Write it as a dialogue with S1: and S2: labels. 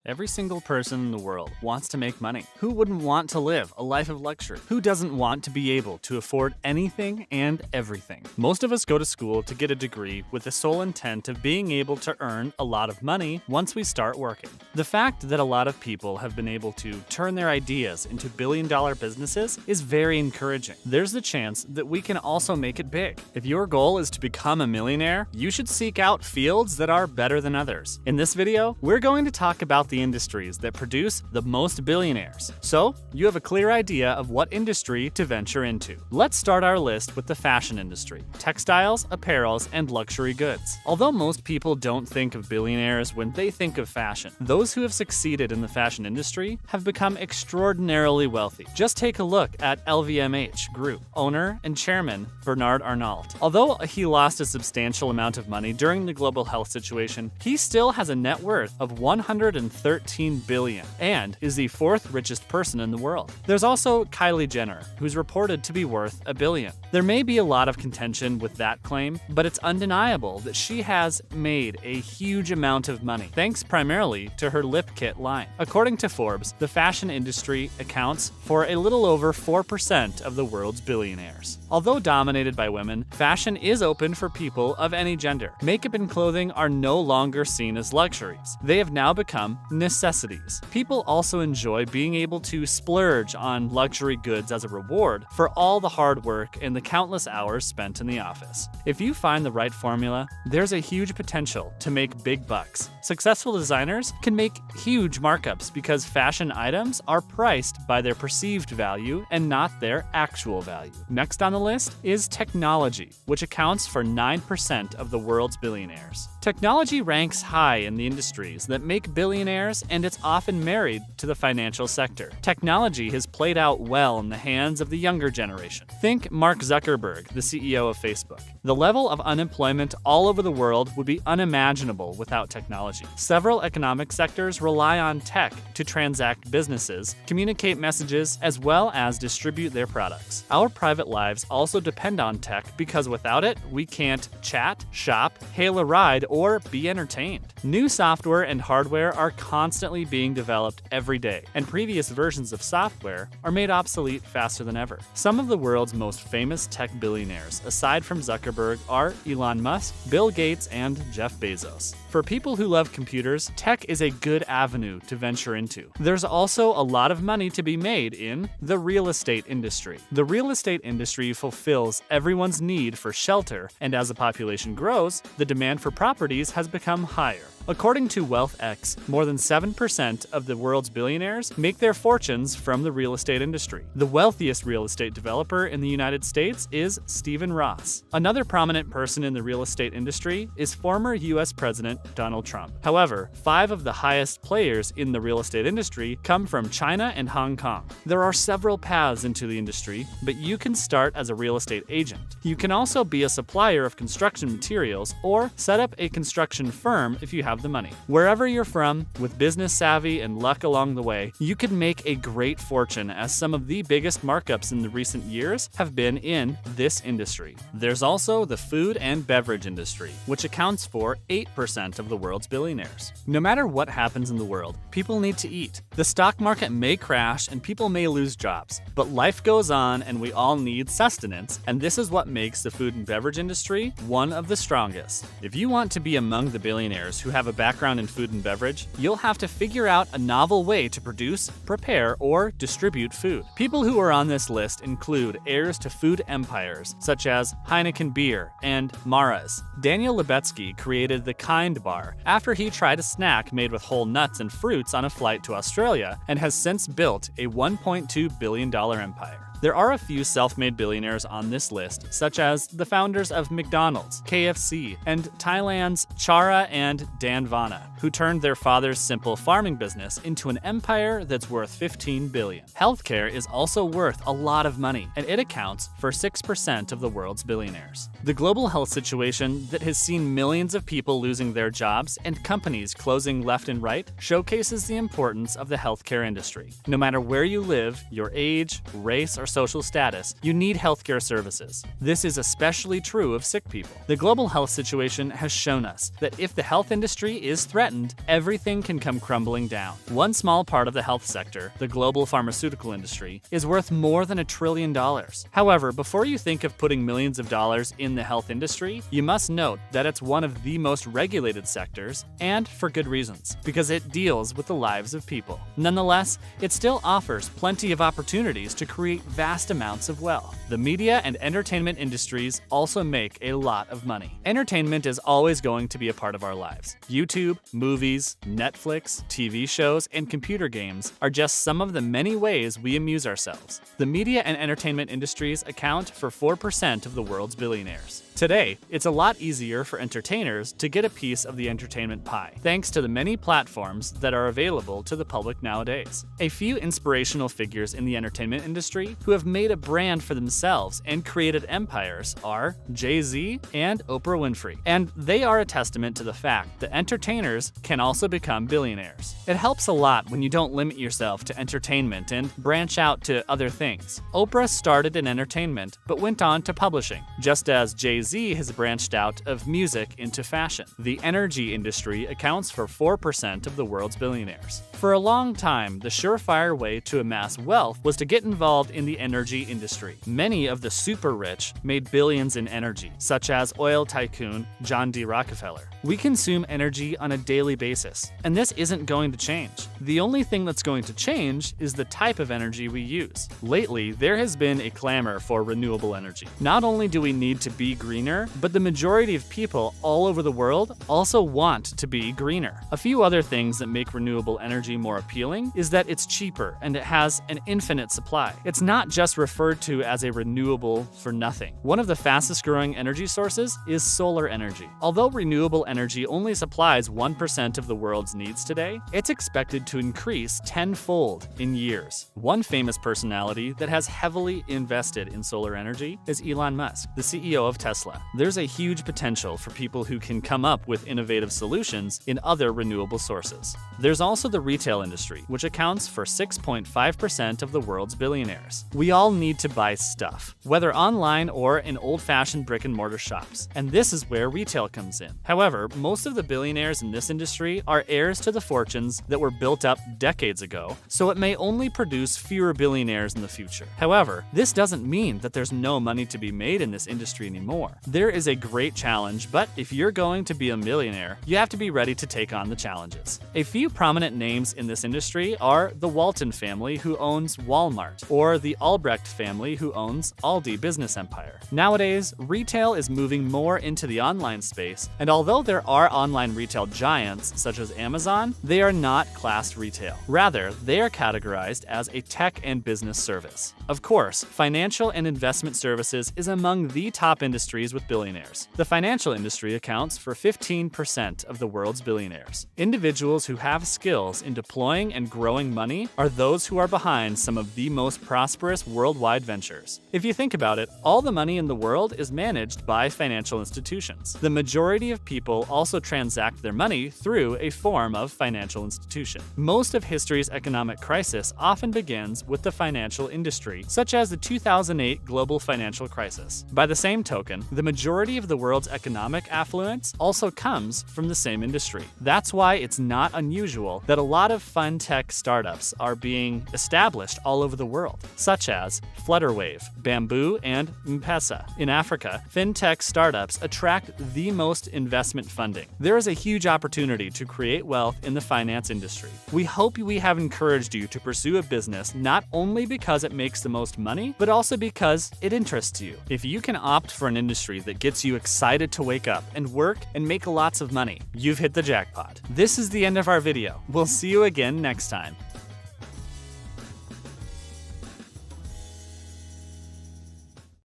S1: Every single person in the world wants to make money. Who wouldn't want to live a life of luxury? Who doesn't want to be able to afford anything and everything? Most of us go to school to get a degree with the sole intent of being able to earn a lot of money once we start working. The fact that a lot of people have been able to turn their ideas into billion-dollar businesses is very encouraging. There's the chance that we can also make it big. If your goal is to become a millionaire, you should seek out fields that are better than others. In this video, we're going to talk about the industries that produce the most billionaires, so you have a clear idea of what industry to venture into. Let's start our list with the fashion industry: textiles, apparels, and luxury goods. Although most people don't think of billionaires when they think of fashion, those who have succeeded in the fashion industry have become extraordinarily wealthy. Just take a look at LVMH Group owner and chairman Bernard Arnault. Although he lost a substantial amount of money during the global health situation, he still has a net worth of $113 billion and is the fourth richest person in the world. There's also Kylie Jenner, who's reported to be worth $1 billion. There may be a lot of contention with that claim, but it's undeniable that she has made a huge amount of money, thanks primarily to her lip kit line. According to Forbes, the fashion industry accounts for a little over 4% of the world's billionaires. Although dominated by women, fashion is open for people of any gender. Makeup and clothing are no longer seen as luxuries. They have now become necessities. People also enjoy being able to splurge on luxury goods as a reward for all the hard work and the countless hours spent in the office. If you find the right formula, there's a huge potential to make big bucks. Successful designers can make huge markups because fashion items are priced by their perceived value and not their actual value. Next on the list is technology, which accounts for 9% of the world's billionaires. Technology ranks high in the industries that make billionaires, and it's often married to the financial sector. Technology has played out well in the hands of the younger generation. Think Mark Zuckerberg, the CEO of Facebook. The level of unemployment all over the world would be unimaginable without technology. Several economic sectors rely on tech to transact businesses, communicate messages, as well as distribute their products. Our private lives also depend on tech because without it, we can't chat, shop, hail a ride, or be entertained. New software and hardware are constantly being developed every day, and previous versions of software are made obsolete faster than ever. Some of the world's most famous tech billionaires, aside from Zuckerberg, are Elon Musk, Bill Gates, and Jeff Bezos. For people who love computers, tech is a good avenue to venture into. There's also a lot of money to be made in the real estate industry. The real estate industry fulfills everyone's need for shelter, and as the population grows, the demand for properties has become higher. According to WealthX, more than 7% of the world's billionaires make their fortunes from the real estate industry. The wealthiest real estate developer in the United States is Stephen Ross. Another prominent person in the real estate industry is former US President Donald Trump. However, 5 of the highest players in the real estate industry come from China and Hong Kong. There are several paths into the industry, but you can start as a real estate agent. You can also be a supplier of construction materials or set up a construction firm if you have the money. Wherever you're from, with business savvy and luck along the way, you can make a great fortune, as some of the biggest markups in the recent years have been in this industry. There's also the food and beverage industry, which accounts for 8% of the world's billionaires. No matter what happens in the world, people need to eat. The stock market may crash and people may lose jobs, but life goes on and we all need sustenance, and this is what makes the food and beverage industry one of the strongest. If you want to be among the billionaires who have a background in food and beverage, you'll have to figure out a novel way to produce, prepare, or distribute food. People who are on this list include heirs to food empires such as Heineken Beer and Mara's. Daniel Lubetzky created the Kind Bar after he tried a snack made with whole nuts and fruits on a flight to Australia, and has since built a $1.2 billion empire. There are a few self-made billionaires on this list, such as the founders of McDonald's, KFC, and Thailand's Chara and Dan Vana, who turned their father's simple farming business into an empire that's worth $15 billion. Healthcare is also worth a lot of money, and it accounts for 6% of the world's billionaires. The global health situation that has seen millions of people losing their jobs and companies closing left and right showcases the importance of the healthcare industry. No matter where you live, your age, race, or social status, you need healthcare services. This is especially true of sick people. The global health situation has shown us that if the health industry is threatened, everything can come crumbling down. One small part of the health sector, the global pharmaceutical industry, is worth more than $1 trillion. However, before you think of putting millions of dollars in the health industry, you must note that it's one of the most regulated sectors, and for good reasons, because it deals with the lives of people. Nonetheless, it still offers plenty of opportunities to create vast amounts of wealth. The media and entertainment industries also make a lot of money. Entertainment is always going to be a part of our lives. YouTube, movies, Netflix, TV shows, and computer games are just some of the many ways we amuse ourselves. The media and entertainment industries account for 4% of the world's billionaires. Today, it's a lot easier for entertainers to get a piece of the entertainment pie, thanks to the many platforms that are available to the public nowadays. A few inspirational figures in the entertainment industry who have made a brand for themselves and created empires are Jay-Z and Oprah Winfrey, and they are a testament to the fact that entertainers can also become billionaires. It helps a lot when you don't limit yourself to entertainment and branch out to other things. Oprah started in entertainment, but went on to publishing, just as Jay-Z has branched out of music into fashion. The energy industry accounts for 4% of the world's billionaires. For a long time, the surefire way to amass wealth was to get involved in the energy industry. Many of the super rich made billions in energy, such as oil tycoon John D. Rockefeller. We consume energy on a daily basis, and this isn't going to change. The only thing that's going to change is the type of energy we use. Lately, there has been a clamor for renewable energy. Not only do we need to be greener, but the majority of people all over the world also want to be greener. A few other things that make renewable energy more appealing is that it's cheaper and it has an infinite supply. It's not just referred to as a renewable for nothing. One of the fastest growing energy sources is solar energy. Although renewable energy only supplies 1% of the world's needs today, it's expected to increase tenfold in years. One famous personality that has heavily invested in solar energy is Elon Musk, the CEO of Tesla. There's a huge potential for people who can come up with innovative solutions in other renewable sources. There's also the retail industry, which accounts for 6.5% of the world's billionaires. We all need to buy stuff, whether online or in old-fashioned brick-and-mortar shops, and this is where retail comes in. However, most of the billionaires in this industry are heirs to the fortunes that were built up decades ago, so it may only produce fewer billionaires in the future. However, this doesn't mean that there's no money to be made in this industry anymore. There is a great challenge, but if you're going to be a millionaire, you have to be ready to take on the challenges. A few prominent names in this industry are the Walton family, who owns Walmart, or the Albrecht family, who owns Aldi business empire. Nowadays, retail is moving more into the online space, and although there are online retail giants such as Amazon, they are not classed retail. Rather, they are categorized as a tech and business service. Of course, financial and investment services is among the top industries with billionaires. The financial industry accounts for 15% of the world's billionaires. Individuals who have skills in deploying and growing money are those who are behind some of the most prosperous worldwide ventures. If you think about it, all the money in the world is managed by financial institutions. The majority of people also transact their money through a form of financial institution. Most of history's economic crisis often begins with the financial industry, such as the 2008 global financial crisis. By the same token, the majority of the world's economic affluence also comes from the same industry. That's why it's not unusual that a lot of fun tech startups are being established all over the world, such as Flutterwave, Bamboo, and M-Pesa. In Africa, fintech startups attract the most investment funding. There is a huge opportunity to create wealth in the finance industry. We hope we have encouraged you to pursue a business not only because it makes the most money, but also because it interests you. If you can opt for an industry that gets you excited to wake up and work and make lots of money, you've hit the jackpot. This is the end of our video. We'll see you again next time.